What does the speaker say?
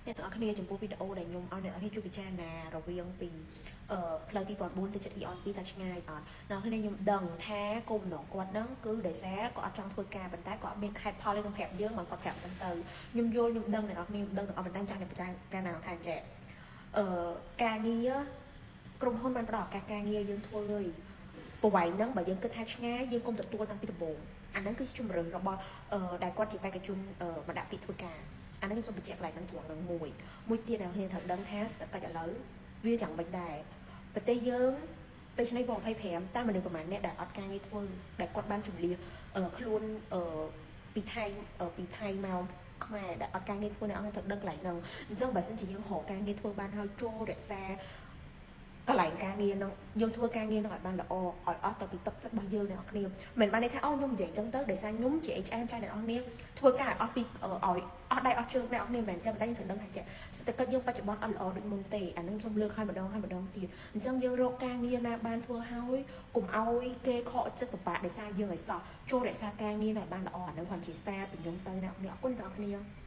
អ្នកទាំងអស់គ្នាចំពោះវីដេអូដែលខ្ញុំឲ្យអ្នកទាំងអស់គ្នាជួយពិចារណារវាងពីផ្លូវទី4ទៅចិត្ត Eon 2ថាឆ្ងាយអត់អ្នកទាំងអស់គ្នាខ្ញុំដឹងថាគោលបំណងគាត់ហ្នឹងគឺដោយសារគាត់អត់ចង់ធ្វើការប៉ុន្តែគាត់អត់មានហេតុផលទេនឹងប្រាប់យើងមកគាត់ប្រាប់អញ្ចឹងទៅខ្ញុំយល់ខ្ញុំដឹងអ្នកទាំងអស់គ្នាដឹងទាំងអស់ប៉ុន្តែចង់អ្នកពិចារណាថាចេះការងារក្រុមហ៊ុនបានផ្ដល់ឱកាសការងារយើងធ្វើហើយប្រវែងហ្នឹងបើយើងគិតថាឆ្ងាយយើងគុំទទួលតាំងពីដំបូងអាហ្នឹងគឺជាជំរឿនរបស់ដែលគាត់ជាបេក្ខជនមកដាក់ពាក្យធ្វើការអានេះខ្ញុំសូមបញ្ជាក់កន្លែងហ្នឹងត្រង់ហ្នឹងមួយទៀតអ្នកនាងត្រូវដឹងថាស្ថិតកិច្ចឥឡូវវាយ៉ាងមិនដែរប្រទេសយើងពេលឆ្នាំ2025តែមនុស្សប្រហែលអ្នកដែលអត់ការងារធ្វើដែលគាត់បានជំនះខ្លួនពីថៃមកខ្មែរដែលអត់ការងារធ្វើអ្នកអង្គត្រូវដឹងកន្លែងហ្នឹងអញ្ចឹងបើសិនជាយើងរកការងារធ្វើបានហើយចូលរក្សាកន្លែងការងារហ្នឹងយើងធ្វើការងារហ្នឹងឲ្យបានល្អឲ្យអស់ទៅពីទឹកចិត្តរបស់យើងអ្នកនរគ្នាមិនបានន័យថាអូខ្ញុំនិយាយអញ្ចឹងទៅដោយសារខ្ញុំជា HM តែអ្នកនរគ្នាធ្វើការឲ្យអស់ពីឲ្យអស់ដៃអស់ជើងអ្នកនរគ្នាមិនមែនអញ្ចឹងតែយើងត្រូវដឹងថាសេដ្ឋកិច្ចយើងបច្ចុប្បន្នអត់ល្អដូចមុនទេអានឹងខ្ញុំលើកឲ្យម្ដងទៀតអញ្ចឹងយើងរកការងារណាបានធ្វើហើយកុំឲ្យគេខកចិត្តពិបាកដោយសារយើងឲ្យសោះចូលរក្សាការងារណាបានល្អអានឹងគាត់ជាសារពីខ្ញុំទៅអ្នកនរគ្នាអរគុណអ្នកនរគ្នា